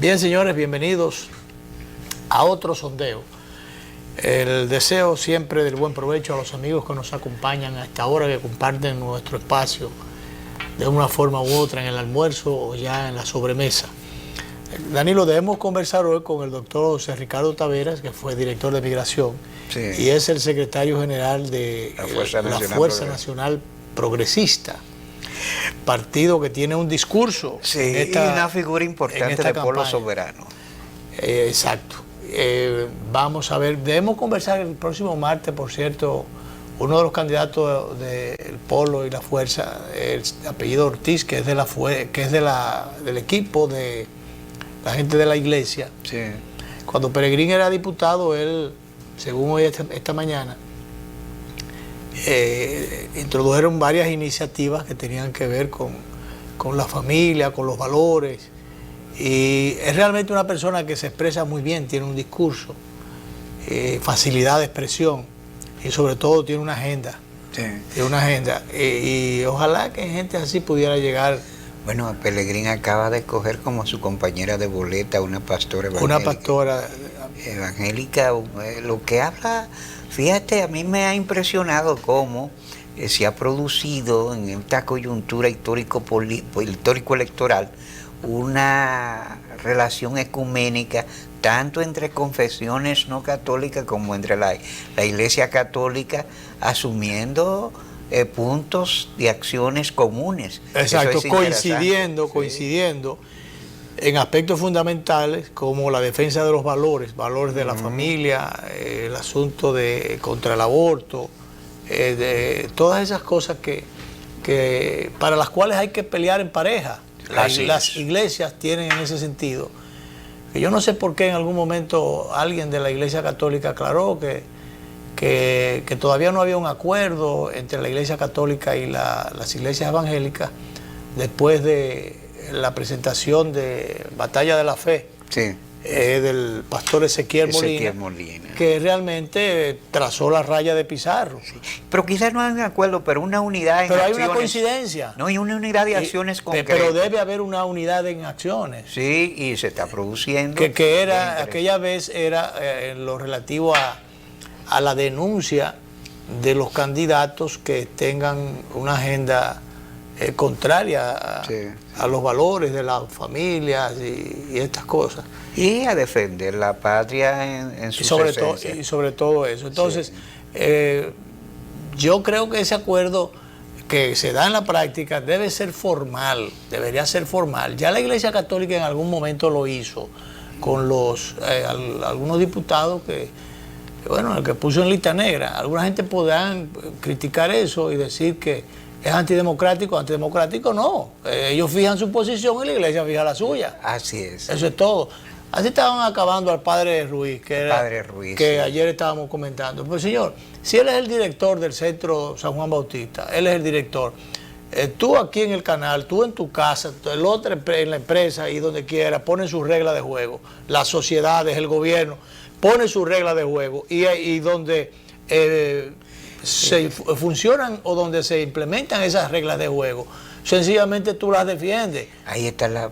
Bien, señores, bienvenidos a otro sondeo. El deseo siempre del buen provecho a los amigos que nos acompañan a esta hora, que comparten nuestro espacio de una forma u otra en el almuerzo o ya en la sobremesa. Danilo, debemos conversar hoy con el doctor José Ricardo Taveras, que fue director de Migración, sí, y es el secretario general de la Fuerza Nacional Progresista, partido que tiene un discurso, sí, y una figura importante del pueblo soberano. Exacto. Vamos a ver, debemos conversar el próximo martes, por cierto, uno de los candidatos del Polo y la Fuerza, el apellido Ortiz, que es del equipo de la gente de la iglesia. Sí. Cuando Peregrín era diputado, él, según hoy esta mañana, introdujeron varias iniciativas que tenían que ver con la familia, con los valores, y es realmente una persona que se expresa muy bien, tiene un discurso, facilidad de expresión, y sobre todo tiene una agenda. Sí. Tiene una agenda, y ojalá que gente así pudiera llegar. Bueno, Pelegrín acaba de escoger como su compañera de boleta una pastora evangélica. Una pastora evangélica, lo que habla, fíjate, a mí me ha impresionado cómo se ha producido en esta coyuntura histórico-electoral una relación ecuménica tanto entre confesiones no católicas como entre la Iglesia Católica, asumiendo puntos de acciones comunes. Exacto, coincidiendo en aspectos fundamentales como la defensa de los valores de la familia, el asunto contra el aborto, de todas esas cosas que para las cuales hay que pelear en pareja. Las iglesias tienen en ese sentido. Yo no sé por qué en algún momento alguien de la Iglesia Católica aclaró que todavía no había un acuerdo entre la Iglesia Católica y las iglesias evangélicas después de la presentación de Batalla de la Fe, sí, del pastor Ezequiel Molina, que realmente trazó la raya de Pizarro. Sí. Pero quizás no hay un acuerdo, pero una unidad en acciones. Pero hay una coincidencia. No hay una unidad de acciones concretas. Pero debe haber una unidad en acciones. Sí, y se está produciendo. Que era, aquella vez era en lo relativo a la denuncia de los candidatos que tengan una agenda contraria a los valores de las familias y estas cosas. Y a defender la patria en su esencia. Y sobre todo eso. Entonces, yo creo que ese acuerdo que se da en la práctica debe ser formal, debería ser formal. Ya la Iglesia Católica en algún momento lo hizo con algunos diputados el que puso en lista negra. Alguna gente podrán criticar eso y decir que es antidemocrático. Antidemocrático no. Ellos fijan su posición y la Iglesia fija la suya. Así es. Eso es todo. Así estaban acabando al padre Ruiz, que ayer estábamos comentando. Pues señor, si él es el director del Centro San Juan Bautista, él es el director, tú aquí en el canal, tú en tu casa, el otro en la empresa y donde quiera, ponen sus reglas de juego. Las sociedades, el gobierno, pone sus reglas de juego y donde se funcionan o donde se implementan esas reglas de juego, sencillamente tú las defiendes.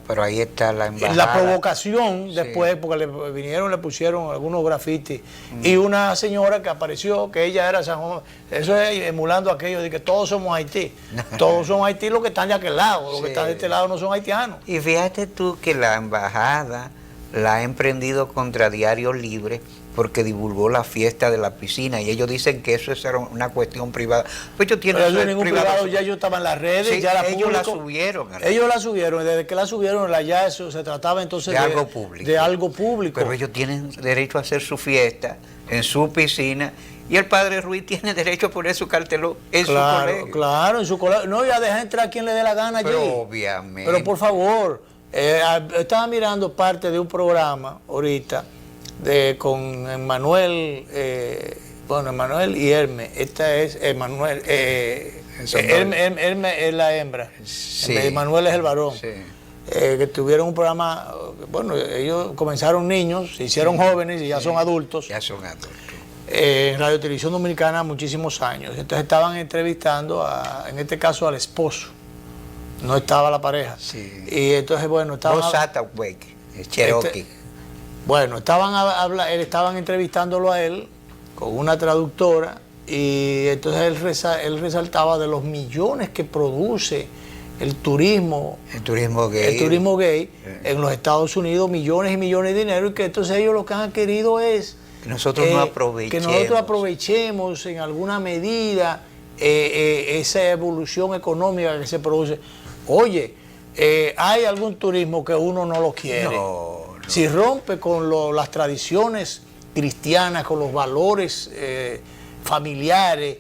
Pero ahí está la embajada. La provocación después, porque le pusieron algunos grafitis y una señora que apareció, que ella era San Juan, eso es emulando aquello de que todos somos Haití. Todos son Haití los que están de aquel lado, los que están de este lado no son haitianos. Y fíjate tú que la embajada la ha emprendido contra Diario Libre porque divulgó la fiesta de la piscina y ellos dicen que eso era una cuestión privada. Pues ellos tienen eso ningún privado, ya ellos estaban en las redes, sí, ya ellos la subieron. Ellos la subieron, desde que la subieron ya eso se trataba entonces de algo público. De algo público. Pero ellos tienen derecho a hacer su fiesta en su piscina. Y el padre Ruiz tiene derecho a poner su cartelón en su colegio. Claro, en su colegio. No, ya deja entrar a quien le dé la gana allí. Obviamente. Pero por favor, estaba mirando parte de un programa ahorita con Emmanuel, Emmanuel y Hermes. Esta es Emmanuel, Hermes es la hembra, sí. Emmanuel es el varón. Sí. Que tuvieron un programa, ellos comenzaron niños, se hicieron jóvenes y ya son adultos. Ya son adultos. En Radio Televisión Dominicana muchísimos años. Entonces estaban entrevistando, en este caso, al esposo. No estaba la pareja. Sí. Y entonces, estaba... Satterwhite. Cherokee. Bueno, estaban entrevistándolo a él con una traductora y entonces él resaltaba de los millones que produce el turismo gay en los Estados Unidos, millones y millones de dinero, y que entonces ellos lo que han querido es que nosotros aprovechemos en alguna medida esa evolución económica que se produce. Oye, hay algún turismo que uno no lo quiere. No. Si rompe con las tradiciones cristianas, con los valores familiares,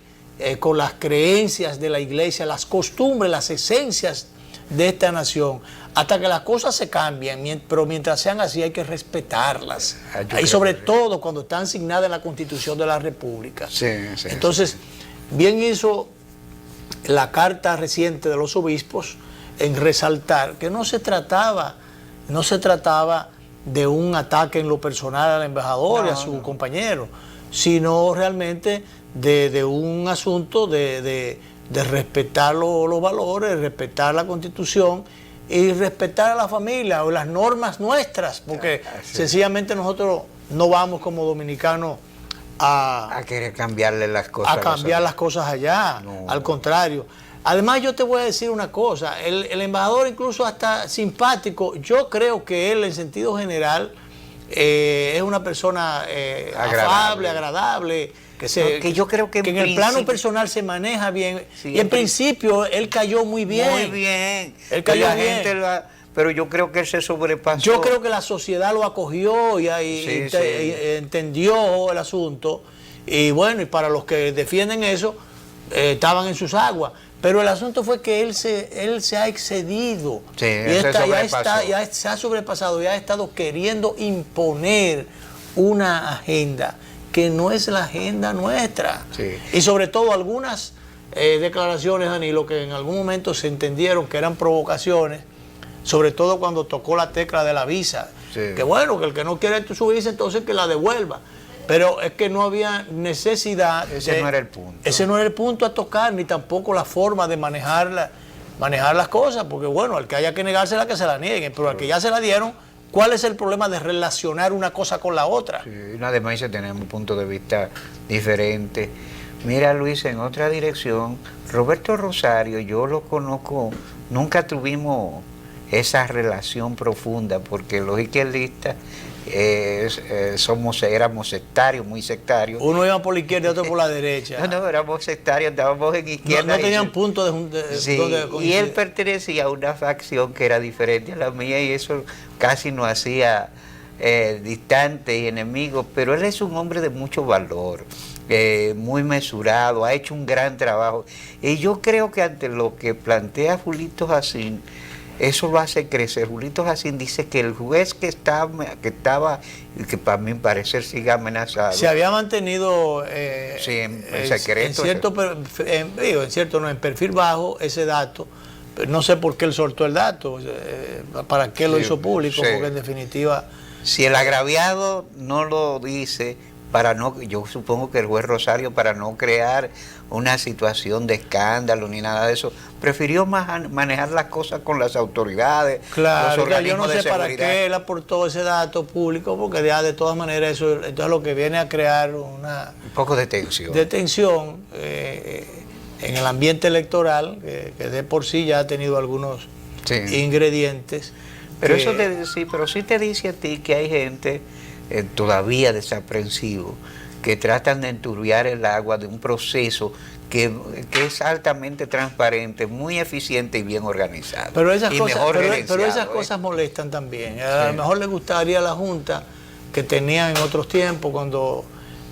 con las creencias de la iglesia, las costumbres, las esencias de esta nación, hasta que las cosas se cambian, pero mientras sean así hay que respetarlas. Y sobre todo cuando están asignadas en la Constitución de la República. Entonces, bien hizo la carta reciente de los obispos en resaltar que no se trataba de un ataque en lo personal al embajador y a su compañero, sino realmente de un asunto de respetar los valores, respetar la Constitución y respetar a la familia o las normas nuestras, porque sencillamente nosotros no vamos como dominicanos a querer cambiarle las cosas. A cambiar las cosas allá, no. Al contrario. Además, yo te voy a decir una cosa, el embajador incluso hasta simpático, yo creo que él en sentido general es una persona afable, agradable, que yo creo que en el plano personal se maneja bien, sí, y en principio él cayó muy bien. Muy bien. Él cayó bien. Pero yo creo que él se sobrepasó. Yo creo que la sociedad lo acogió y entendió el asunto, y bueno, y para los que defienden eso, estaban en sus aguas. Pero el asunto fue que él se ha excedido, sí, y se ha sobrepasado y ha estado queriendo imponer una agenda que no es la agenda nuestra. Sí. Y sobre todo algunas declaraciones, Danilo, que en algún momento se entendieron que eran provocaciones, sobre todo cuando tocó la tecla de la visa. Sí. Que bueno, que el que no quiere su visa, entonces que la devuelva. Pero es que no había necesidad. Ese no era el punto. Ese no era el punto a tocar, ni tampoco la forma de manejar las cosas, porque bueno, al que haya que negársela, que se la nieguen, pero al que ya se la dieron, ¿cuál es el problema de relacionar una cosa con la otra? Sí, además tenemos un punto de vista diferente. Mira, Luis, en otra dirección, Roberto Rosario, yo lo conozco, nunca tuvimos esa relación profunda, porque los izquierdistas éramos sectarios, muy sectarios. Uno iba por la izquierda y otro por la derecha. No, éramos sectarios, estábamos en izquierda. No tenían punto de sí, donde coincidir. Y él pertenecía a una facción que era diferente a la mía y eso casi nos hacía distantes y enemigos, pero él es un hombre de mucho valor, muy mesurado, ha hecho un gran trabajo. Y yo creo que ante lo que plantea Julito Jacín, eso lo hace crecer. Julito Jacín dice que el juez que estaba, y que para mi parecer sigue amenazado. Se había mantenido sí, en secreto. En perfil bajo ese dato. No sé por qué él soltó el dato, para qué lo hizo público, porque en definitiva... Si el agraviado no lo dice, yo supongo que el juez Rosario, para no crear una situación de escándalo ni nada de eso, prefirió manejar las cosas con las autoridades, claro, los organismos yo no sé para qué él aportó ese dato público, porque ya de todas maneras eso entonces lo que viene a crear un poco de tensión. En el ambiente electoral, que de por sí ya ha tenido algunos ingredientes. Pero pero sí te dice a ti que hay gente todavía desaprensivo, que tratan de enturbiar el agua de un proceso que es altamente transparente, muy eficiente y bien organizado. Pero esas cosas molestan también. A lo mejor le gustaría a la Junta que tenía en otros tiempos, cuando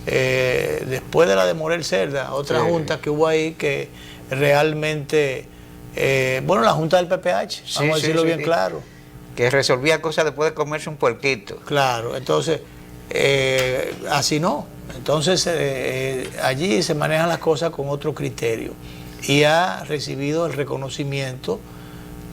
después de la de Morel Cerda, otra junta que hubo ahí que realmente, la Junta del PPH, vamos a decirlo bien claro. Que resolvía cosas después de comerse un puerquito. Claro, entonces, así no. Entonces, allí se manejan las cosas con otro criterio. Y ha recibido el reconocimiento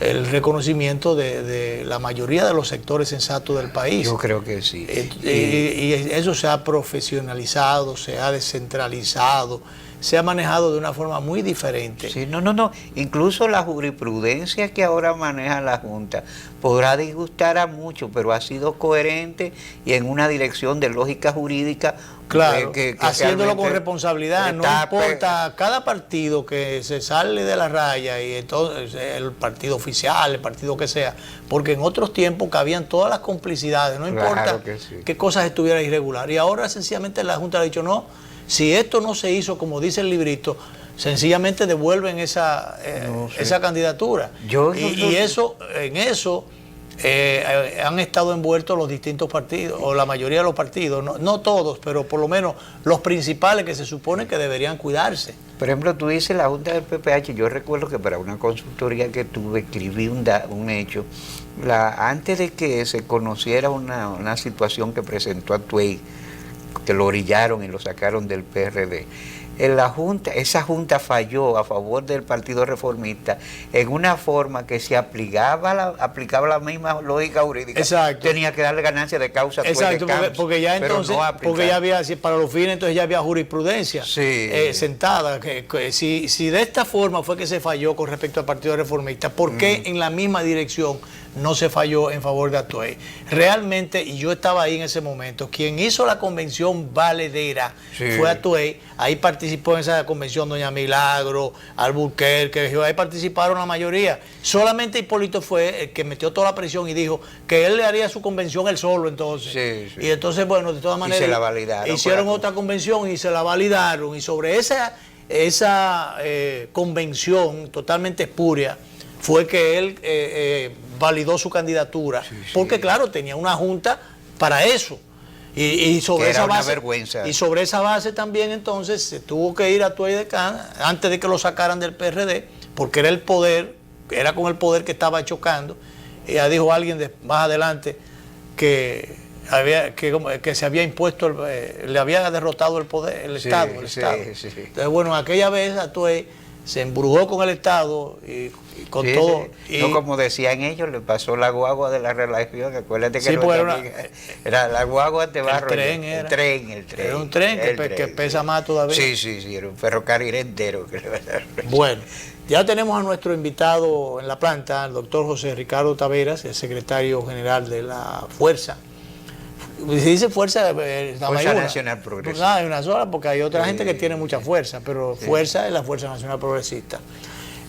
el reconocimiento de la mayoría de los sectores sensatos del país. Yo creo que sí. Y eso se ha profesionalizado, se ha descentralizado, se ha manejado de una forma muy diferente. Sí, no. Incluso la jurisprudencia que ahora maneja la Junta podrá disgustar a muchos, pero ha sido coherente y en una dirección de lógica jurídica. Claro, haciéndolo con responsabilidad, no importa cada partido que se sale de la raya, y entonces el partido oficial, el partido que sea, porque en otros tiempos cabían todas las complicidades, no importa qué cosas estuvieran irregular. Y ahora sencillamente la Junta ha dicho, no, si esto no se hizo como dice el librito, sencillamente devuelven esa candidatura. En eso han estado envueltos los distintos partidos, o la mayoría de los partidos, no todos, pero por lo menos los principales que se supone que deberían cuidarse. Por ejemplo, tú dices la Junta del PPH, yo recuerdo que para una consultoría que tuve, escribí un hecho, antes de que se conociera una situación que presentó Atuey, que lo orillaron y lo sacaron del PRD. Esa junta falló a favor del Partido Reformista en una forma que se aplicaba la misma lógica jurídica. Exacto. Tenía que darle ganancia de causa. Exacto, porque ya entonces, porque ya había, para los fines, entonces ya había jurisprudencia sentada. Si de esta forma fue que se falló con respecto al Partido Reformista, ¿por qué en la misma dirección no se falló en favor de Atuey? Realmente, y yo estaba ahí en ese momento, quien hizo la convención valedera fue Atuey. Ahí participó en esa convención doña Milagro, Alburquerque, ahí participaron la mayoría. Solamente Hipólito fue el que metió toda la presión y dijo que él le haría su convención él solo entonces. Y entonces, bueno, de todas maneras, y se la validaron, hicieron otra convención y se la validaron. Y sobre esa convención totalmente espuria fue que él validó su candidatura, porque claro, tenía una junta para eso. Y sobre esa base, vergüenza. Y sobre esa base también entonces se tuvo que ir a Atuey de Can antes de que lo sacaran del PRD, porque era el poder, era con el poder que estaba chocando. Y ya dijo alguien más adelante que se había impuesto, le había derrotado el poder, el Estado. Entonces, bueno, aquella vez Atuey se embrujó con el Estado y con todo. No, como decían ellos, le pasó la guagua de la relación. Acuérdate que era la guagua de barro. El tren. Era un tren que pesa más todavía. Sí, era un ferrocarril entero. Bueno, ya tenemos a nuestro invitado en la planta, el doctor José Ricardo Taveras, el secretario general de la Fuerza. Se dice Fuerza Nacional Progresista. No, hay una sola, porque hay otra gente que tiene mucha fuerza, pero Fuerza es la Fuerza Nacional Progresista.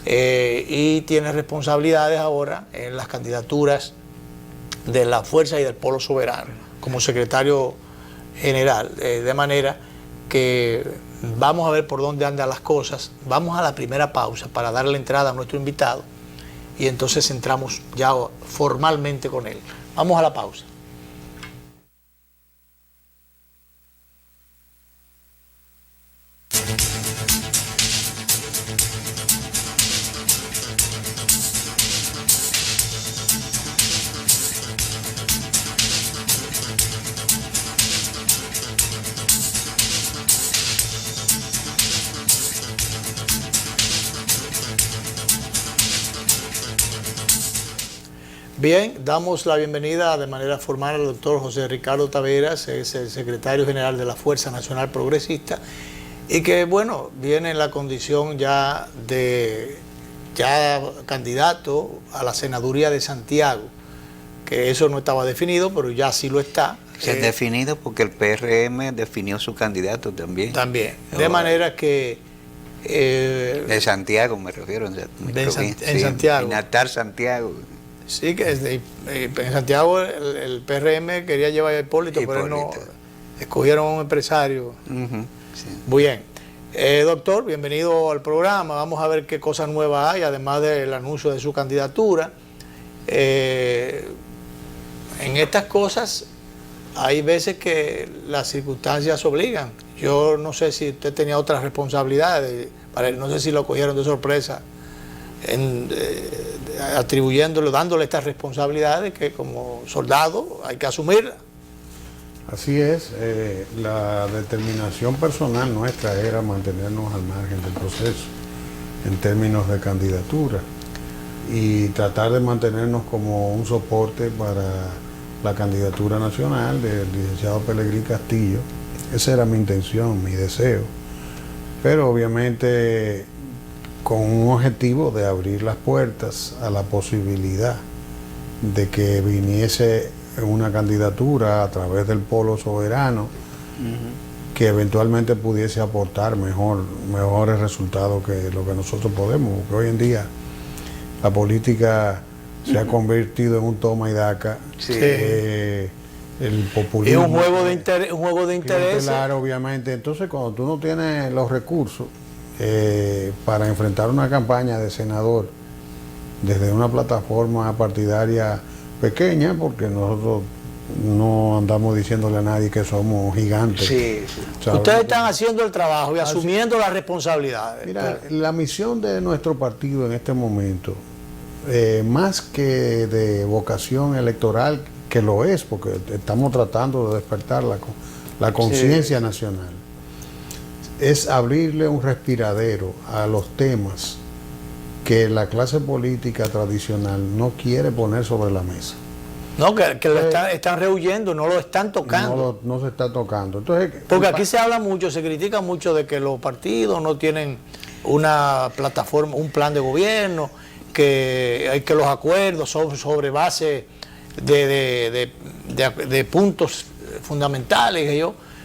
Y tiene responsabilidades ahora en las candidaturas de la Fuerza y del Polo Soberano como secretario general, de manera que vamos a ver por dónde andan las cosas. Vamos a la primera pausa para darle entrada a nuestro invitado y entonces entramos ya formalmente con él. Vamos a la pausa. Bien, damos la bienvenida de manera formal al doctor José Ricardo Taveras, es el secretario general de la Fuerza Nacional Progresista, y que, bueno, viene en la condición ya candidato a la senaduría de Santiago, que eso no estaba definido, pero ya sí lo está. Se ha definido porque el PRM definió su candidato también. De manera que... de Santiago me refiero. En Santiago. Natal Santiago. Sí, que en Santiago el PRM quería llevar a Hipólito, pero no, escogieron a un empresario. Muy bien. Doctor, bienvenido al programa. Vamos a ver qué cosas nuevas hay, además del anuncio de su candidatura. En estas cosas hay veces que las circunstancias obligan. Yo no sé si usted tenía otras responsabilidades, no sé si lo cogieron de sorpresa, atribuyéndole, dándole estas responsabilidades que como soldado hay que asumirlas. Así es, la determinación personal nuestra era mantenernos al margen del proceso en términos de candidatura. y tratar de mantenernos como un soporte para la candidatura nacional del licenciado Pelegrín Castillo. Esa era mi intención, mi deseo, pero obviamente con un objetivo de abrir las puertas a la posibilidad de que viniese una candidatura a través del polo soberano que eventualmente pudiese aportar mejores resultados que lo que nosotros podemos, porque hoy en día la política se ha convertido en un toma y daca. Sí. El populismo. Es un juego de intereses. Claro, obviamente. Entonces, cuando tú no tienes los recursos para enfrentar una campaña de senador desde una plataforma partidaria pequeña, porque nosotros no andamos diciéndole a nadie que somos gigantes. Sí, sí. O sea, ustedes están haciendo el trabajo y asumiendo las responsabilidades. Mira, la misión de nuestro partido en este momento, más que de vocación electoral, que lo es, porque estamos tratando de despertar la conciencia nacional, es abrirle un respiradero a los temas que la clase política tradicional no quiere poner sobre la mesa. No, que lo están rehuyendo, no lo están tocando. No se está tocando. Entonces, porque aquí se habla mucho, se critica mucho de que los partidos no tienen una plataforma, un plan de gobierno, que los acuerdos son sobre base de puntos fundamentales,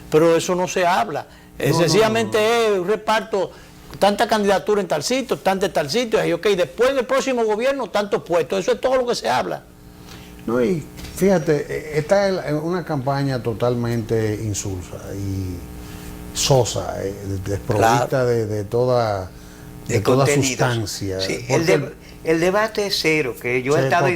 pero eso no se habla. Sencillamente es un reparto, tanta candidatura en tal sitio, tanta en tal sitio, y después del próximo gobierno tantos puestos, eso es todo lo que se habla. No, y fíjate, esta es una campaña totalmente insulsa y sosa, desprovista claro, de toda sustancia. Sí, el debate es cero, que yo he estado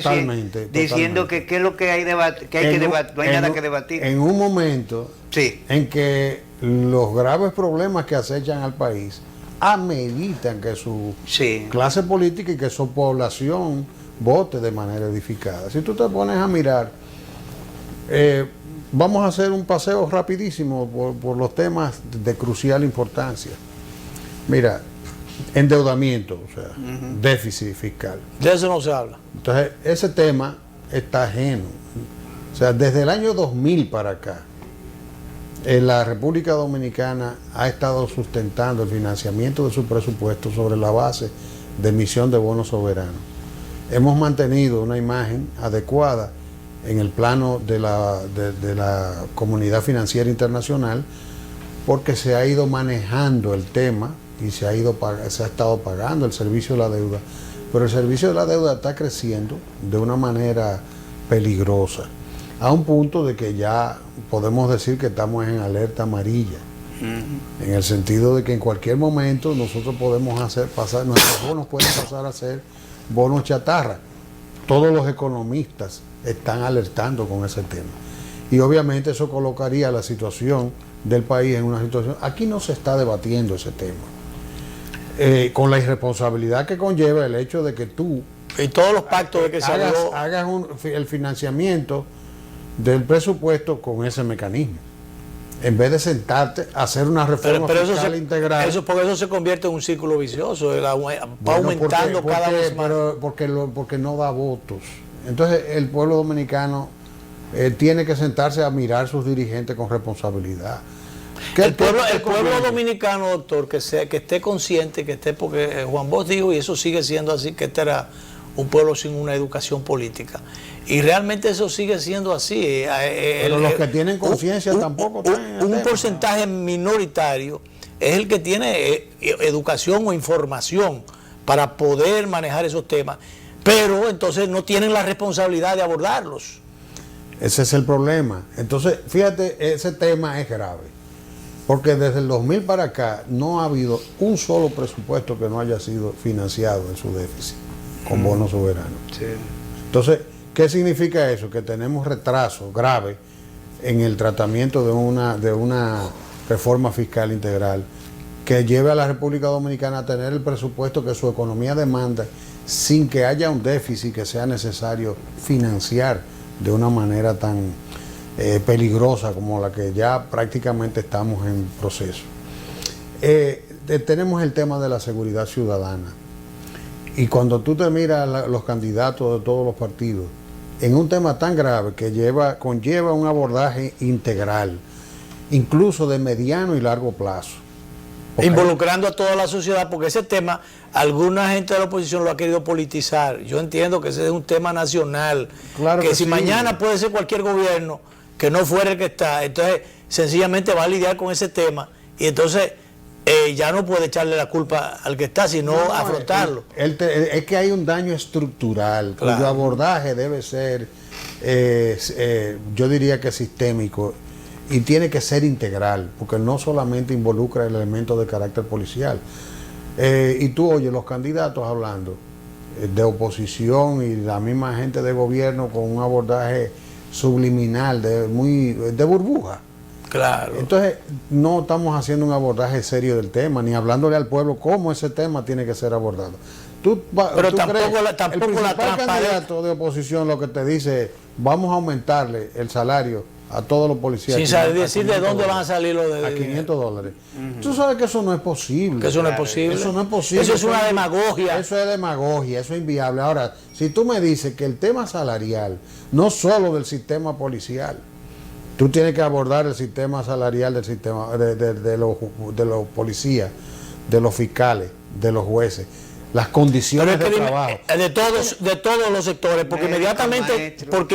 diciendo que qué es lo que hay debate, que hay que debatir, no hay nada que debatir. En un momento sí, en que los graves problemas que acechan al país ameritan que su clase política y que su población vote de manera edificada. Si tú te pones a mirar, vamos a hacer un paseo rapidísimo por los temas de crucial importancia. Mira, endeudamiento, o sea, déficit fiscal. De eso no se habla. Entonces, ese tema está ajeno. O sea, desde el año 2000 para acá, la República Dominicana ha estado sustentando el financiamiento de su presupuesto sobre la base de emisión de bonos soberanos. Hemos mantenido una imagen adecuada en el plano de la comunidad financiera internacional, porque se ha ido manejando el tema y se ha estado pagando el servicio de la deuda, pero el servicio de la deuda está creciendo de una manera peligrosa, a un punto de que ya podemos decir que estamos en alerta amarilla, en el sentido de que en cualquier momento nosotros podemos nuestros bonos pueden pasar a ser bonos chatarra. Todos los economistas están alertando con ese tema, y obviamente eso colocaría la situación del país en una situación. Aquí no se está debatiendo ese tema, con la irresponsabilidad que conlleva el hecho de que tú y todos los pactos de que se hagas el financiamiento del presupuesto con ese mecanismo, en vez de sentarte a hacer una reforma fiscal integral. Porque eso se convierte en un círculo vicioso, va aumentando cada vez más. Porque no da votos. Entonces el pueblo dominicano tiene que sentarse a mirar a sus dirigentes con responsabilidad. El pueblo dominicano, doctor, que esté consciente, porque Juan Bosch dijo, y eso sigue siendo así, que este era un pueblo sin una educación política. Y realmente eso sigue siendo así. Pero los que tienen conciencia tampoco están un porcentaje minoritario es el que tiene educación o información para poder manejar esos temas, pero entonces no tienen la responsabilidad de abordarlos. Ese es el problema. Entonces, fíjate, ese tema es grave, porque desde el 2000 para acá no ha habido un solo presupuesto que no haya sido financiado en su déficit con bonos soberanos. Sí. Entonces, ¿qué significa eso? Que tenemos retraso grave en el tratamiento de una reforma fiscal integral que lleve a la República Dominicana a tener el presupuesto que su economía demanda, sin que haya un déficit que sea necesario financiar de una manera tan peligrosa como la que ya prácticamente estamos en proceso. Tenemos el tema de la seguridad ciudadana. Y cuando tú te miras los candidatos de todos los partidos, en un tema tan grave que conlleva un abordaje integral, incluso de mediano y largo plazo. Involucrando a toda la sociedad, porque ese tema, alguna gente de la oposición lo ha querido politizar. Yo entiendo que ese es un tema nacional, claro que si sí. mañana puede ser cualquier gobierno que no fuera el que está, entonces sencillamente va a lidiar con ese tema y entonces ya no puede echarle la culpa al que está, sino afrontarlo. Es que hay un daño estructural, claro, cuyo abordaje debe ser, yo diría que sistémico, y tiene que ser integral, porque no solamente involucra el elemento de carácter policial. Y tú oyes los candidatos hablando de oposición y la misma gente de gobierno con un abordaje subliminal, de burbuja. Claro. Entonces, no estamos haciendo un abordaje serio del tema, ni hablándole al pueblo cómo ese tema tiene que ser abordado. Pero ¿tú tampoco crees? la El principal transparencia. candidato de oposición lo que te dice, vamos a aumentarle el salario a todos los policías. Sin decir de dónde van a salir los de... A $500. Tú sabes que eso no es posible. Que eso no es posible. Eso no es posible. Eso es una demagogia. Eso es demagogia, eso es inviable. Ahora, si tú me dices que el tema salarial, no solo del sistema policial, tú tienes que abordar el sistema salarial del sistema de los policías, de los fiscales, de los jueces, las condiciones de trabajo. De todos los sectores, porque inmediatamente tú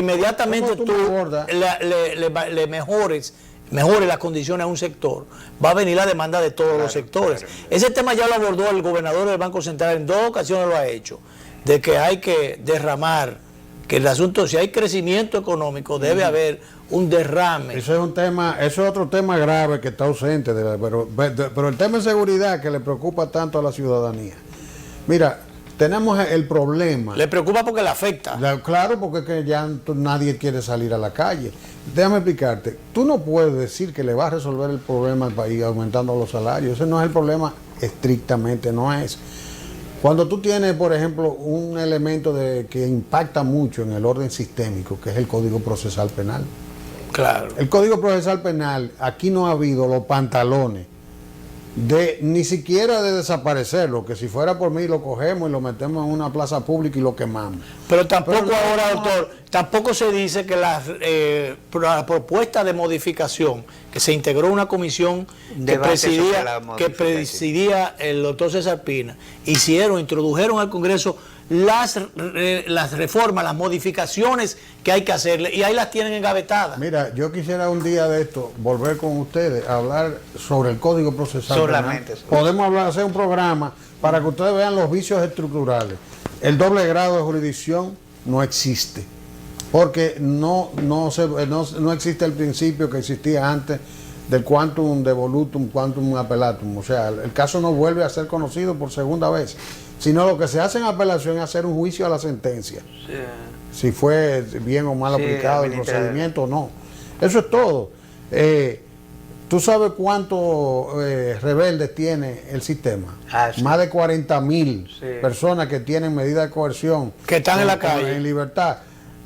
le mejores las condiciones a un sector, va a venir la demanda de todos los sectores. Ese tema ya lo abordó el gobernador del Banco Central, en 2 ocasiones lo ha hecho, de que hay que derramar, que el asunto, si hay crecimiento económico, debe haber un derrame. Eso es un tema, eso es otro tema grave que está ausente, pero el tema de seguridad que le preocupa tanto a la ciudadanía. Mira, tenemos el problema. Le preocupa porque le afecta. Claro, porque es que ya nadie quiere salir a la calle. Déjame explicarte. Tú no puedes decir que le vas a resolver el problema al país aumentando los salarios. Ese no es el problema, estrictamente no es. Cuando tú tienes, por ejemplo, un elemento que impacta mucho en el orden sistémico, que es el Código Procesal Penal. Claro. El Código Procesal Penal, aquí no ha habido los pantalones ni siquiera de desaparecerlo, que si fuera por mí lo cogemos y lo metemos en una plaza pública y lo quemamos. Pero tampoco ahora, doctor, tampoco se dice que la propuesta de modificación, que se integró una comisión que presidía el doctor César Pina, introdujeron al Congreso las reformas, las modificaciones que hay que hacerle, y ahí las tienen engavetadas. Mira, yo quisiera un día de esto volver con ustedes a hablar sobre el Código Procesal Penal. Podemos hacer un programa para que ustedes vean los vicios estructurales. El doble grado de jurisdicción no existe, porque no existe el principio que existía antes del quantum devolutum, quantum appellatum. O sea, el caso no vuelve a ser conocido por segunda vez, sino lo que se hace en apelación es hacer un juicio a la sentencia. Sí. Si fue bien o mal aplicado el procedimiento o no. Eso es todo. ¿Tú sabes cuántos rebeldes tiene el sistema? Sí. Más de 40.000 personas que tienen medida de coerción. Que están en la calle. En libertad.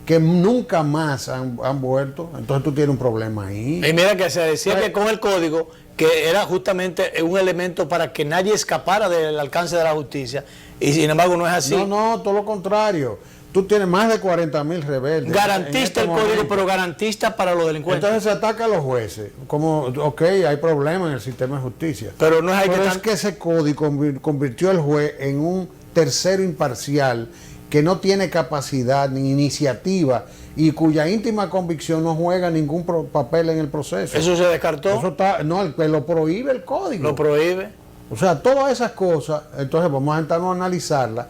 Que nunca más han vuelto. Entonces tú tienes un problema ahí. Y mira que se decía que con el código, que era justamente un elemento para que nadie escapara del alcance de la justicia, y sin embargo no es así. No, todo lo contrario. Tú tienes más de 40.000 rebeldes. Garantista el código, pero garantista para los delincuentes. Entonces se ataca a los jueces. Como, ok, hay problemas en el sistema de justicia. Pero no es, es que ese código convirtió al juez en un tercero imparcial que no tiene capacidad ni iniciativa y cuya íntima convicción no juega ningún papel en el proceso. ¿Eso se descartó? Eso está, no, lo prohíbe el código. Lo prohíbe. O sea, todas esas cosas, entonces vamos a sentarnos a analizarlas.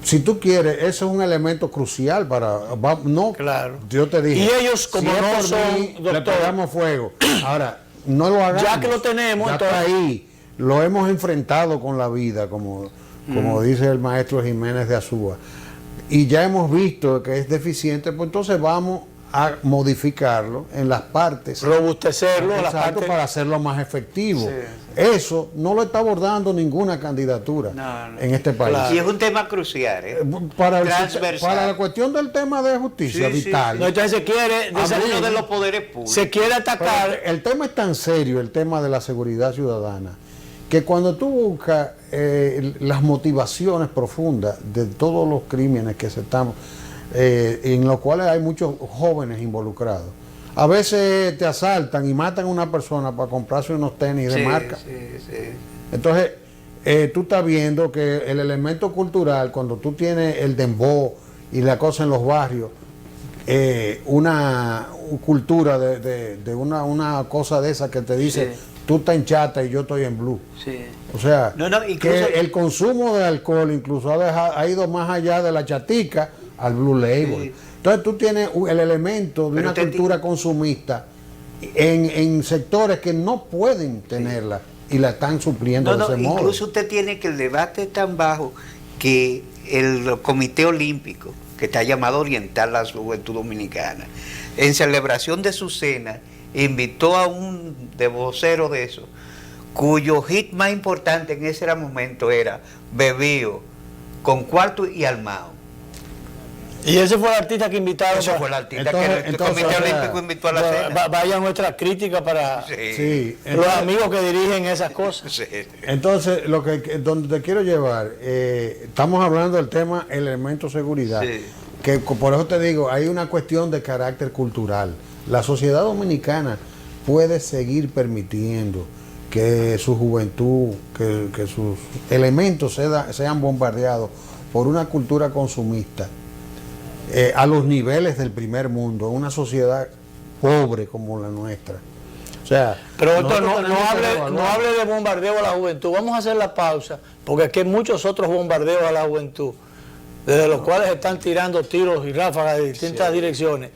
Si tú quieres, eso es un elemento crucial para... No, claro. Yo te dije... Y ellos, como si no son, le pegamos fuego. Ahora, no lo hagamos. Ya que lo tenemos, ya entonces... está ahí. Lo hemos enfrentado con la vida, como dice el maestro Jiménez de Azúa. Y ya hemos visto que es deficiente, pues entonces vamos a modificarlo en las partes. Robustecerlo en las partes. Para hacerlo más efectivo. Sí. Eso no lo está abordando ninguna candidatura en este país. Claro. Y es un tema crucial, transversal. Para la cuestión del tema de justicia vital. No, entonces se quiere desarrollo de los poderes públicos. Se quiere atacar. El tema es tan serio, el tema de la seguridad ciudadana, que cuando tú buscas las motivaciones profundas de todos los crímenes que se están, en los cuales hay muchos jóvenes involucrados, a veces te asaltan y matan a una persona para comprarse unos tenis de marca. Entonces, tú estás viendo que el elemento cultural, cuando tú tienes el dembow y la cosa en los barrios, una cultura de una cosa de esa que te dice, tú estás en chata y yo estoy en blue. O sea, incluso, que el consumo de alcohol incluso ha ido más allá de la chatica al blue label. Entonces tú tienes el elemento de una cultura consumista en sectores que no pueden tenerla y la están supliendo de ese modo. Incluso usted tiene que el debate es tan bajo que el Comité Olímpico, que está llamado a orientar la juventud dominicana, en celebración de su cena, invitó a un vocero de eso, cuyo hit más importante en ese momento era Bebío, con cuarto y armado. Y ese fue el artista que invitaron. Ese fue el artista que el Comité Olímpico invitó a la cena. Vaya nuestra crítica para los amigos que dirigen esas cosas. Entonces, donde te quiero llevar, estamos hablando del tema elemento seguridad, que por eso te digo, hay una cuestión de carácter cultural. La sociedad dominicana puede seguir permitiendo que su juventud, que sus elementos sean bombardeados por una cultura consumista a los niveles del primer mundo, una sociedad pobre como la nuestra. O sea, pero doctor, no hable de bombardeo a la juventud. Vamos a hacer la pausa, porque aquí hay muchos otros bombardeos a la juventud, desde los cuales están tirando tiros y ráfagas de distintas direcciones,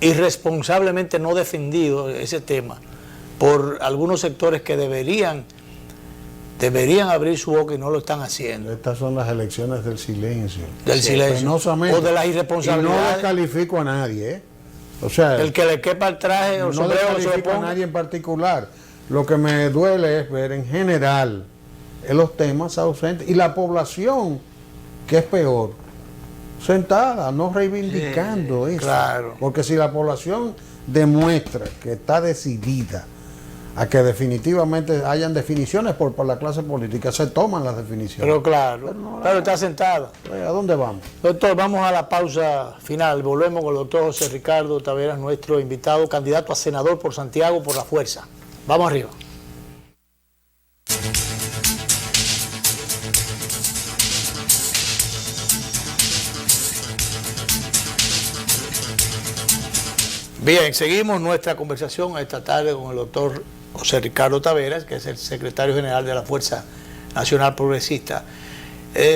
irresponsablemente no defendido ese tema por algunos sectores que deberían abrir su boca y no lo están haciendo. Estas son las elecciones del silencio. Del silencio. O de las irresponsabilidades. Y no descalifico a nadie, O sea, el que le quepa el traje o el sombrero no descalifico a nadie en particular. Lo que me duele es ver en general los temas ausentes y la población, que es peor, sentada, no reivindicando eso. Claro. Porque si la población demuestra que está decidida a que definitivamente hayan definiciones por la clase política, se toman las definiciones. Pero claro, está sentada. ¿A dónde vamos? Doctor, vamos a la pausa final. Volvemos con el doctor José Ricardo Taveras, nuestro invitado, candidato a senador por Santiago por la Fuerza. Vamos arriba. Bien, seguimos nuestra conversación esta tarde con el doctor José Ricardo Taveras, que es el secretario general de la Fuerza Nacional Progresista.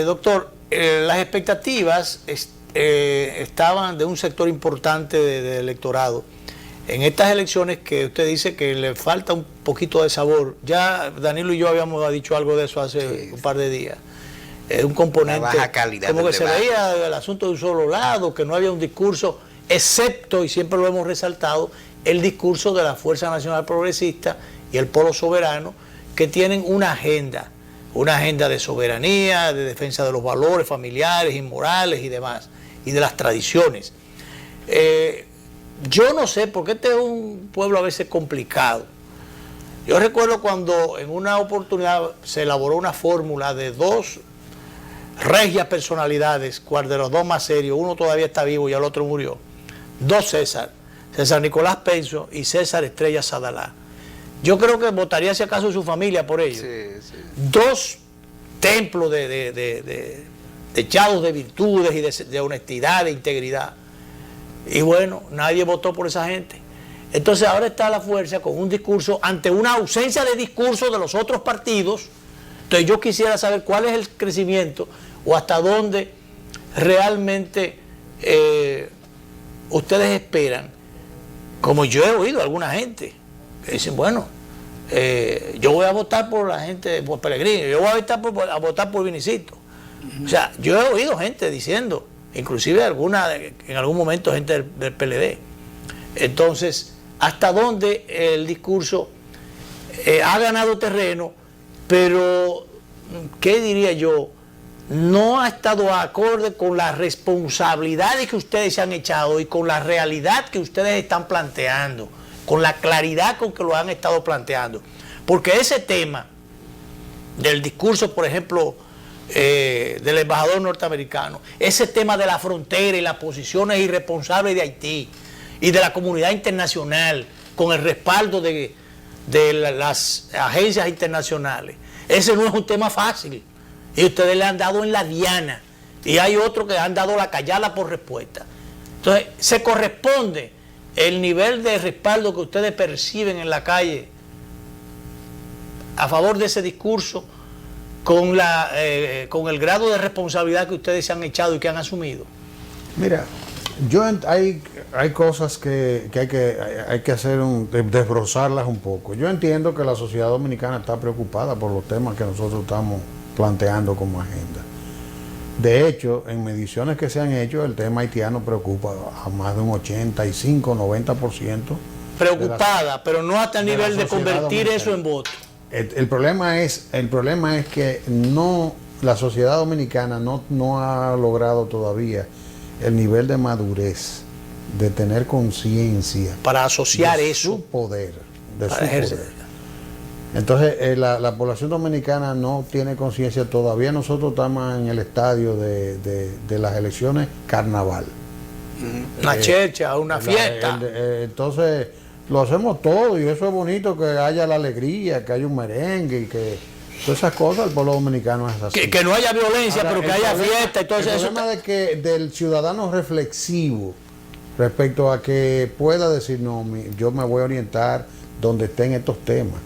Doctor, las expectativas estaban de un sector importante de electorado en estas elecciones, que usted dice que le falta un poquito de sabor. Ya Danilo y yo habíamos dicho algo de eso hace un par de días. Un componente baja calidad como que se debate. veía el asunto de un solo lado, que no había un discurso, excepto, y siempre lo hemos resaltado, el discurso de la Fuerza Nacional Progresista y el Polo Soberano, que tienen una agenda de soberanía, de defensa de los valores familiares y morales y demás, y de las tradiciones. Yo no sé, porque este es un pueblo a veces complicado. Yo recuerdo cuando en una oportunidad se elaboró una fórmula de dos regias personalidades, cual de los dos más serios, uno todavía está vivo y el otro murió, dos César Nicolás Penso y César Estrella Sadalá. Yo creo que votaría si acaso su familia por ellos. Sí. Dos templos de echados de virtudes y de honestidad, de integridad. Y bueno, nadie votó por esa gente. Entonces ahora está la Fuerza con un discurso, ante una ausencia de discurso de los otros partidos. Entonces yo quisiera saber cuál es el crecimiento o hasta dónde realmente ustedes esperan, como yo he oído a alguna gente que dicen, bueno, yo voy a votar por la gente, por Pellegrini, yo voy a votar por Vinicito. O sea, yo he oído gente diciendo, inclusive en algún momento gente del PLD. Entonces, hasta dónde el discurso ha ganado terreno, pero, ¿qué diría yo? No ha estado acorde con las responsabilidades que ustedes se han echado y con la realidad que ustedes están planteando, con la claridad con que lo han estado planteando. Porque ese tema del discurso, por ejemplo, del embajador norteamericano, ese tema de la frontera y las posiciones irresponsables de Haití y de la comunidad internacional con el respaldo de las agencias internacionales, ese no es un tema fácil y ustedes le han dado en la diana y hay otros que han dado la callada por respuesta. Entonces se corresponde el nivel de respaldo que ustedes perciben en la calle a favor de ese discurso con el grado de responsabilidad que ustedes se han echado y que han asumido. Mira, hay cosas que hay que hacer desbrozarlas un poco. Yo entiendo que la sociedad dominicana está preocupada por los temas que nosotros estamos planteando como agenda. De hecho, en mediciones que se han hecho, el tema haitiano preocupa a más de un 85-90%. Preocupada, pero no hasta el nivel de convertir eso en voto. El problema es que la sociedad dominicana no ha logrado todavía el nivel de madurez, de tener conciencia para asociar de eso, su poder, de para su ejercer. poder. Entonces la población dominicana no tiene conciencia todavía. Nosotros estamos en el estadio de las elecciones carnaval, una checha, una fiesta. Entonces lo hacemos todo y eso es bonito, que haya la alegría, que haya un merengue y que todas esas cosas. El pueblo dominicano es así. Que no haya violencia, ahora, pero que haya fiesta y todo eso. El problema del ciudadano reflexivo respecto a que pueda decir, no, yo me voy a orientar donde estén estos temas.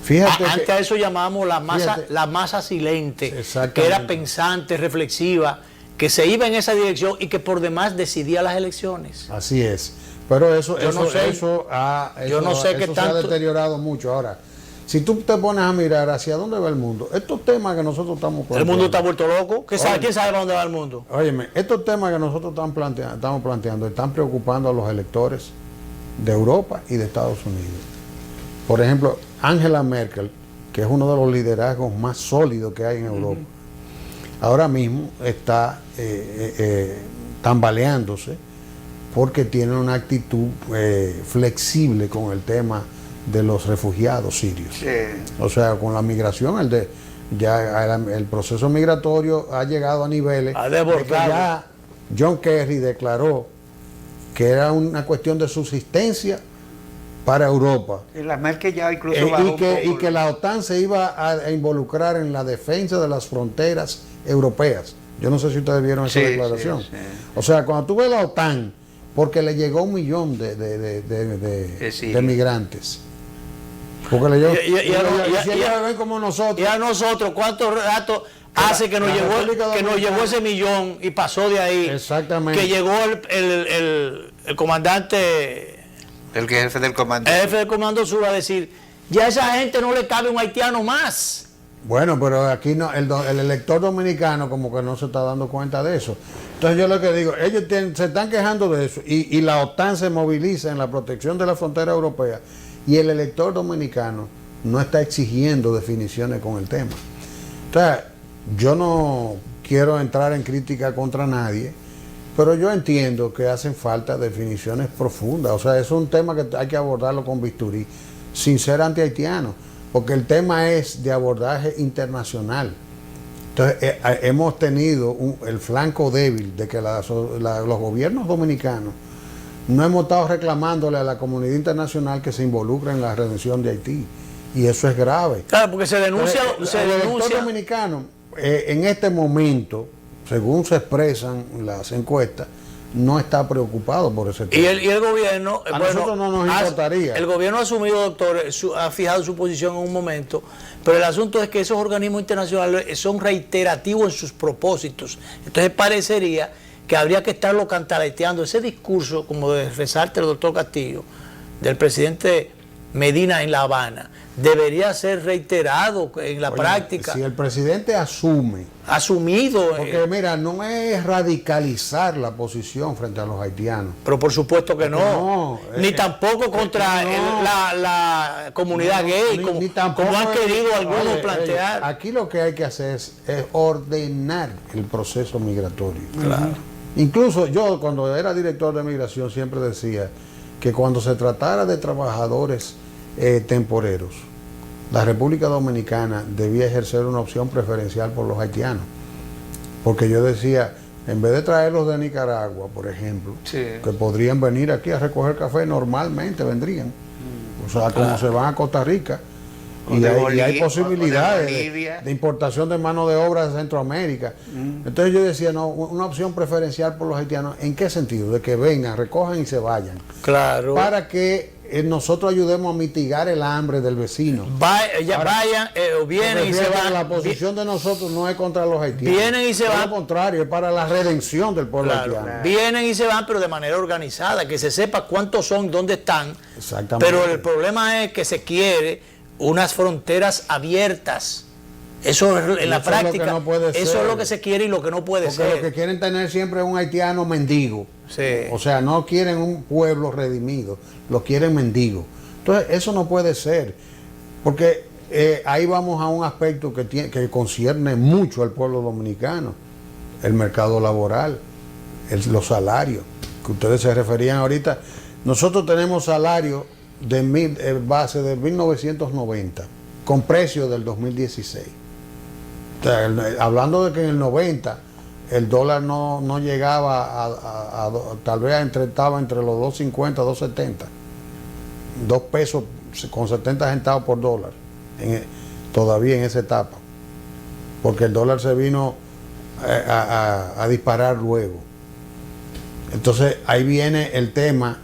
Fíjate antes que, a eso llamábamos la masa silente, que era pensante, reflexiva, que se iba en esa dirección y que por demás decidía las elecciones. Así es. Pero eso se ha deteriorado mucho. Ahora, si tú te pones a mirar hacia dónde va el mundo, estos temas que nosotros estamos planteando. El mundo está vuelto loco. ¿Quién sabe para dónde va el mundo? Óyeme, estos temas que nosotros estamos planteando están preocupando a los electores de Europa y de Estados Unidos. Por ejemplo, Angela Merkel, que es uno de los liderazgos más sólidos que hay en Europa, ahora mismo está tambaleándose porque tiene una actitud flexible con el tema de los refugiados sirios. Sí. O sea, con la migración, el proceso migratorio ha llegado a niveles de que ya John Kerry declaró que era una cuestión de subsistencia para Europa. Y la Merkel ya incluso bajó y que la OTAN se iba a involucrar en la defensa de las fronteras europeas. Yo no sé si ustedes vieron esa declaración. Sí. O sea, cuando tú ves la OTAN, porque le llegó 1 millón de migrantes. Porque le llegó, y ellos ven como nosotros. Y a nosotros, ¿cuántos ratos hace que nos llegó ese millón y pasó de ahí? Exactamente. Que llegó el comandante... El jefe del comando. El jefe del comando sur a decir, ya a esa gente no le cabe un haitiano más. Bueno, pero aquí no, el elector dominicano como que no se está dando cuenta de eso. Entonces yo lo que digo, ellos se están quejando de eso y la OTAN se moviliza en la protección de la frontera europea y el elector dominicano no está exigiendo definiciones con el tema. Entonces, yo no quiero entrar en crítica contra nadie, pero yo entiendo que hacen falta definiciones profundas. O sea, es un tema que hay que abordarlo con bisturí, sin ser anti-haitiano, porque el tema es de abordaje internacional. Entonces, hemos tenido el flanco débil de que los gobiernos dominicanos no hemos estado reclamándole a la comunidad internacional que se involucre en la redención de Haití. Y eso es grave. Claro, porque se denuncia... El elector dominicano, en este momento, según se expresan las encuestas, no está preocupado por ese tema. Y el gobierno... A nosotros no nos importaría. El gobierno ha asumido, doctor, ha fijado su posición en un momento, pero el asunto es que esos organismos internacionales son reiterativos en sus propósitos. Entonces parecería que habría que estarlo cantaleteando. Ese discurso, como resalta el doctor Castillo, del presidente Medina en La Habana, debería ser reiterado en la práctica. Si el presidente asumido, porque mira, no es radicalizar la posición frente a los haitianos, pero por supuesto que no, ni tampoco contra la comunidad gay, como han querido algunos plantear. Aquí lo que hay que hacer es ordenar el proceso migratorio. Claro. Incluso yo, cuando era director de migración, siempre decía que cuando se tratara de trabajadores temporeros, la República Dominicana debía ejercer una opción preferencial por los haitianos. Porque yo decía, en vez de traerlos de Nicaragua, por ejemplo, Sí. que podrían venir aquí a recoger café, normalmente vendrían. O sea, como se van a Costa Rica. O Y de hay Bolivia, posibilidades o de Bolivia. de importación de mano de obra de Centroamérica. Entonces yo decía, no, una opción preferencial por los haitianos, ¿en qué sentido? De que vengan, recojan y se vayan. Claro. Para que nosotros ayudemos a mitigar el hambre del vecino. Vayan o vienen y se van. La posición de nosotros no es contra los haitianos. Vienen y se van. Al contrario, es para la redención del pueblo Claro, haitiano. vienen y se van, pero de manera organizada, que se sepa cuántos son, dónde están. Exactamente. Pero el problema es que se quiere unas fronteras abiertas. Eso en la eso es lo práctica, que no puede eso ser. es lo que se quiere y lo que no puede Porque ser. lo que quieren tener siempre es un haitiano mendigo. Sí. O sea, no quieren un pueblo redimido, lo quieren mendigo. Entonces, eso no puede ser. Porque ahí vamos a un aspecto que concierne mucho al pueblo dominicano. El mercado laboral, los salarios, que ustedes se referían ahorita. Nosotros tenemos salarios de base de 1990, con precio del 2016. O sea, hablando de que en el 90 el dólar no llegaba tal vez estaba entre los 2.50, 2.70, 2 pesos con 70 centavos por dólar, todavía en esa etapa, porque el dólar se vino a disparar luego. Entonces ahí viene el tema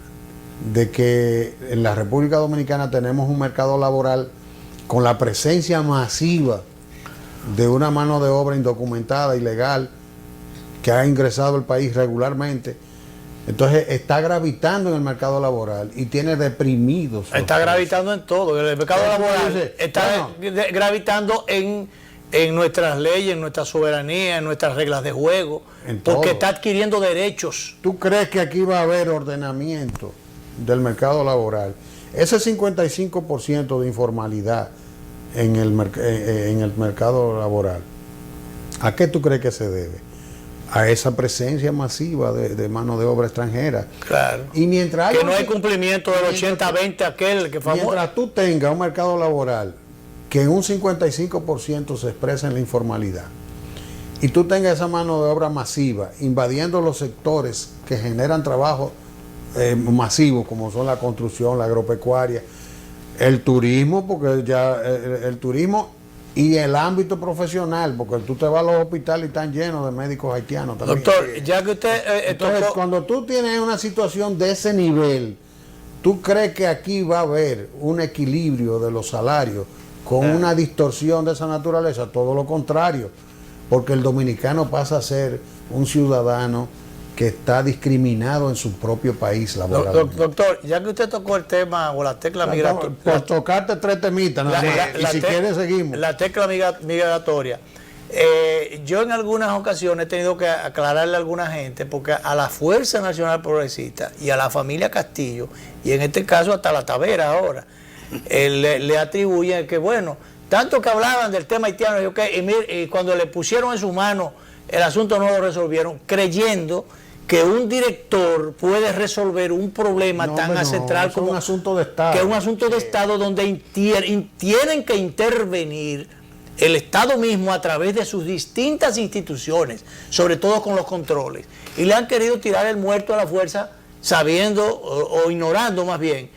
de que en la República Dominicana tenemos un mercado laboral con la presencia masiva de una mano de obra indocumentada, ilegal, que ha ingresado al país regularmente. Entonces está gravitando en el mercado laboral y tiene deprimidos. Está gravitando en todo. El mercado laboral está gravitando en nuestras leyes, en nuestra soberanía, en nuestras reglas de juego, porque está adquiriendo derechos. ¿Tú crees que aquí va a haber ordenamiento del mercado laboral? Ese 55% de informalidad en el mercado laboral, ¿a qué tú crees que se debe? A esa presencia masiva de mano de obra extranjera. Claro. Y mientras que no hay cumplimiento del 80-20 aquel que famoso. Mientras tú tengas un mercado laboral que en un 55% se expresa en la informalidad, y tú tengas esa mano de obra masiva invadiendo los sectores que generan trabajo masivos, como son la construcción, la agropecuaria, el turismo, porque ya el turismo y el ámbito profesional, porque tú te vas a los hospitales y están llenos de médicos haitianos también. Doctor, ya que usted entonces, cuando tú tienes una situación de ese nivel, ¿tú crees que aquí va a haber un equilibrio de los salarios con una distorsión de esa naturaleza? Todo lo contrario, porque el dominicano pasa a ser un ciudadano que está discriminado en su propio país laboralmente. Doctor, ya que usted tocó el tema o la tecla migratoria. Por tocarte 3 temitas, y si quieres seguimos. La tecla migratoria. Yo en algunas ocasiones he tenido que aclararle a alguna gente, porque a la Fuerza Nacional Progresista y a la familia Castillo, y en este caso hasta la Tavera ahora, le atribuyen que, bueno, tanto que hablaban del tema haitiano, y cuando le pusieron en su mano el asunto no lo resolvieron, creyendo que un director puede resolver un problema tan ancestral como un asunto de Estado. Que es un asunto de Estado donde tienen que intervenir el Estado mismo a través de sus distintas instituciones, sobre todo con los controles. Y le han querido tirar el muerto a la fuerza sabiendo o ignorando más bien,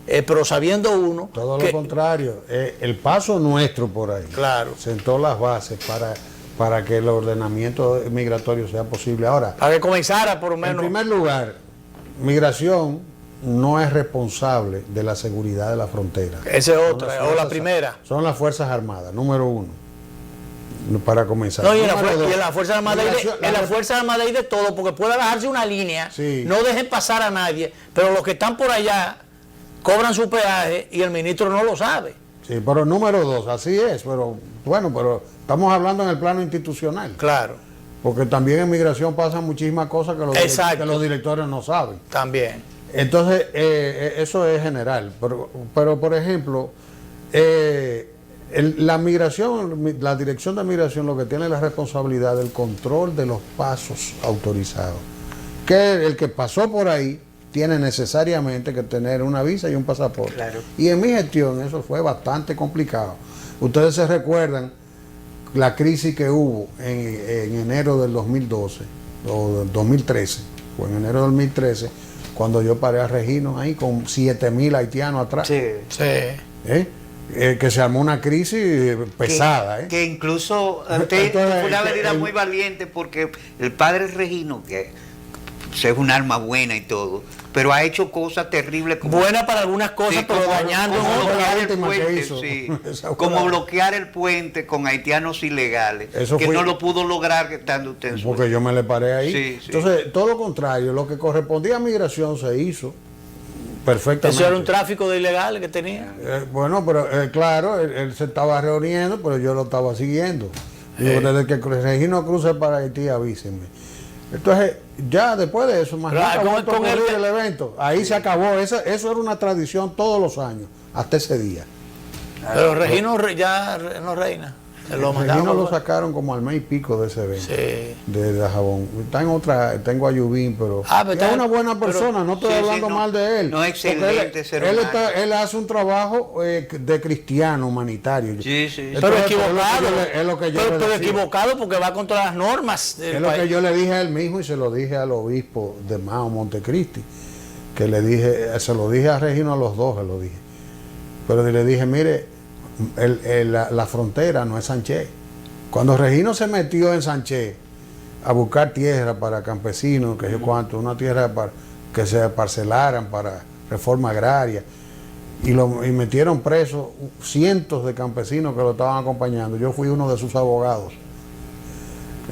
pero sabiendo uno. Todo lo contrario, el paso nuestro por ahí. Claro. Sentó las bases para que el ordenamiento migratorio sea posible. Ahora, para que comenzara por lo menos. En primer lugar, migración no es responsable de la seguridad de la frontera. Esa es otra, o la primera. Son las Fuerzas Armadas, número 1, para comenzar. No, y en la Fuerza Armada hay de todo, porque puede bajarse una línea, sí. No dejen pasar a nadie, pero los que están por allá cobran su peaje y el ministro no lo sabe. Sí, pero número 2, así es, pero bueno, pero estamos hablando en el plano institucional. Claro. Porque también en migración pasan muchísimas cosas que los directores no saben. También. Entonces, eso es general. Pero por ejemplo, la migración, la dirección de migración lo que tiene es la responsabilidad del control de los pasos autorizados. Que el que pasó por ahí tiene necesariamente que tener una visa y un pasaporte. Claro. Y en mi gestión eso fue bastante complicado. Ustedes se recuerdan la crisis que hubo en enero del 2012 o del 2013, o en enero del 2013, cuando yo paré a Regino ahí con 7.000 haitianos atrás. Sí. Que se armó una crisis pesada. Que incluso usted fue una medida muy valiente, porque el padre Regino, que es un alma buena y todo, pero ha hecho cosas terribles. Buena para algunas cosas, sí, pero dañando. Como bloquear el puente, sí. Como bloquear el puente con haitianos ilegales, eso que fue, no lo pudo lograr estando usted en su... Porque yo me le paré ahí. Sí, sí. Entonces, todo lo contrario, lo que correspondía a migración se hizo perfectamente. Eso era un tráfico de ilegales que tenía. Bueno, pero claro, él se estaba reuniendo, pero yo lo estaba siguiendo. Digo, desde que Regino cruce para Haití, avísenme. Entonces, ya después de eso, más nunca con el evento. Ahí se acabó. Eso era una tradición todos los años, hasta ese día. Pero Regino ya no reina. Regino lo sacaron como al mes y pico de ese evento. Sí. De Dajabón. Está en otra, tengo a Yubín, pero es una buena persona, no estoy hablando mal de él. No, excelente ser humano. Él hace un trabajo de cristiano, humanitario. Sí, sí. Pero equivocado. Es lo que yo pero equivocado porque va contra las normas del Es lo que yo le dije a él mismo y se lo dije al obispo de Mao, Montecristi, que le dije, se lo dije a Regino, a los dos se lo dije. Pero le dije, mire, la frontera no es Sánchez. Cuando Regino se metió en Sánchez a buscar tierra para campesinos, que yo cuánto, una tierra para que se parcelaran para reforma agraria, y metieron presos cientos de campesinos que lo estaban acompañando. Yo fui uno de sus abogados.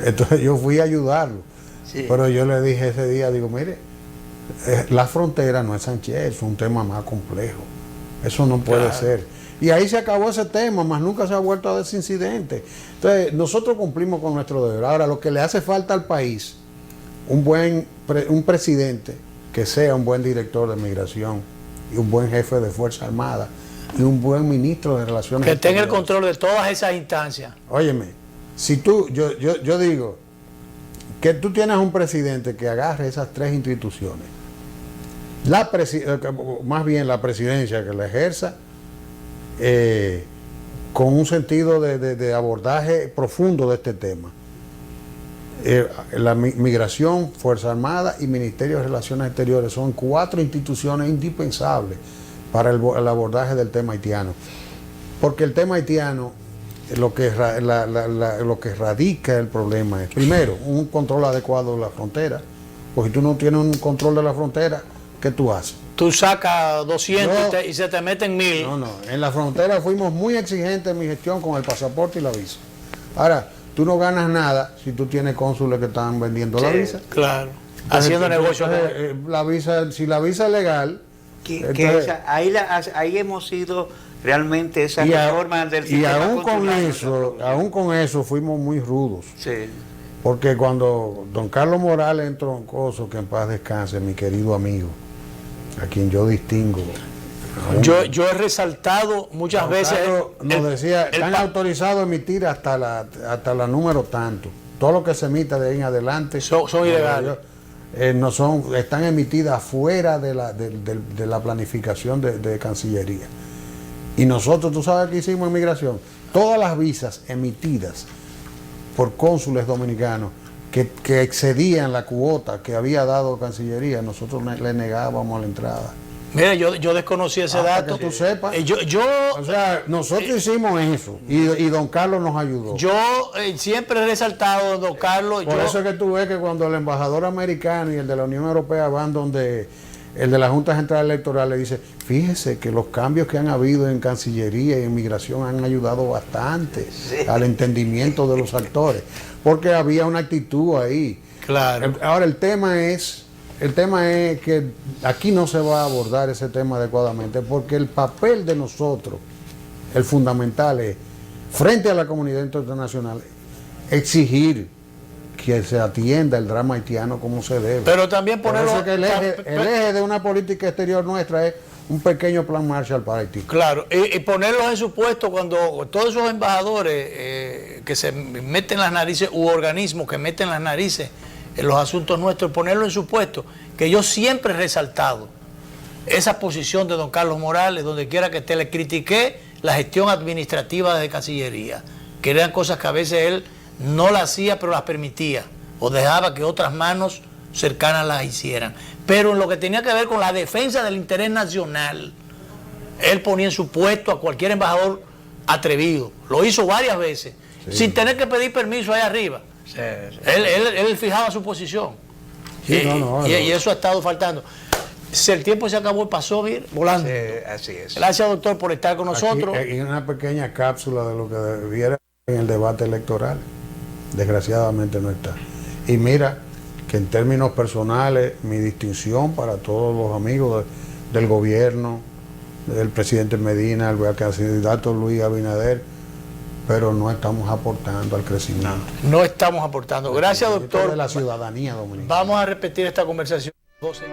Entonces yo fui a ayudarlo. Sí. Pero yo le dije ese día, digo, mire, la frontera no es Sánchez, es un tema más complejo. Eso no puede ser. Y ahí se acabó ese tema, más nunca se ha vuelto a dar ese incidente. Entonces, nosotros cumplimos con nuestro deber. Ahora, lo que le hace falta al país, un presidente que sea un buen director de migración, y un buen jefe de Fuerza Armada, y un buen ministro de Relaciones Exteriores. Que tenga el control de todas esas instancias. Óyeme, si yo digo que tú tienes un presidente que agarre esas tres instituciones, más bien la presidencia que la ejerza, con un sentido de abordaje profundo de este tema. La migración, Fuerza Armada y Ministerio de Relaciones Exteriores son 4 instituciones indispensables para el abordaje del tema haitiano. Porque el tema haitiano, lo que radica el problema es, primero, un control adecuado de la frontera. Porque si tú no tienes un control de la frontera, ¿qué tú haces? Tú sacas 200 y se te meten 1000. No, en la frontera fuimos muy exigentes en mi gestión con el pasaporte y la visa. Ahora, tú no ganas nada si tú tienes cónsules que están vendiendo la visa. Claro. Haciendo negocios. La visa, si la visa es legal. Ahí hemos sido realmente esa reforma del sistema. Y aún con eso fuimos muy rudos. Sí. Porque cuando don Carlos Morales en Troncoso, que en paz descanse, mi querido amigo, a quien yo distingo. Yo he resaltado muchas veces. Nos decía, están autorizados a emitir hasta la número tanto. Todo lo que se emita de ahí en adelante son ilegales. Están emitidas fuera de la planificación de Cancillería. Y nosotros, tú sabes qué hicimos en migración, todas las visas emitidas por cónsules dominicanos que excedían la cuota que había dado Cancillería, nosotros le negábamos la entrada. Mira, yo desconocí ese dato. Que tú sepas. O sea, nosotros hicimos eso y don Carlos nos ayudó. Yo siempre he resaltado, don Carlos. Por eso es que tú ves que cuando el embajador americano y el de la Unión Europea van donde el de la Junta Central Electoral le dice, fíjese que los cambios que han habido en Cancillería y en Migración han ayudado bastante al entendimiento de los actores, porque había una actitud ahí. Claro. Ahora el tema es que aquí no se va a abordar ese tema adecuadamente, porque el papel de nosotros, el fundamental es, frente a la comunidad internacional, exigir que se atienda el drama haitiano como se debe. Pero también ponerlo... Por eso que el eje de una política exterior nuestra es un pequeño plan Marshall para Haití. Claro, y ponerlos en su puesto cuando todos esos embajadores que se meten las narices, u organismos que meten las narices en los asuntos nuestros, ponerlo en su puesto, que yo siempre he resaltado esa posición de don Carlos Morales, donde quiera que esté. Le critiqué la gestión administrativa de Cancillería, que eran cosas que a veces él no las hacía, pero las permitía, o dejaba que otras manos cercanas las hicieran. Pero en lo que tenía que ver con la defensa del interés nacional, él ponía en su puesto a cualquier embajador atrevido. Lo hizo varias veces, sin tener que pedir permiso ahí arriba. Él fijaba su posición. Y eso ha estado faltando. Si el tiempo se acabó, pasó volando. Sí, así es. Gracias, doctor, por estar con nosotros. Aquí una pequeña cápsula de lo que debiera en el debate electoral. Desgraciadamente no está. Y mira que en términos personales, mi distinción para todos los amigos del gobierno, del presidente Medina, el candidato Luis Abinader, pero no estamos aportando al crecimiento. No estamos aportando. Gracias, doctor. De la ciudadanía dominicana. Vamos a repetir esta conversación. 12.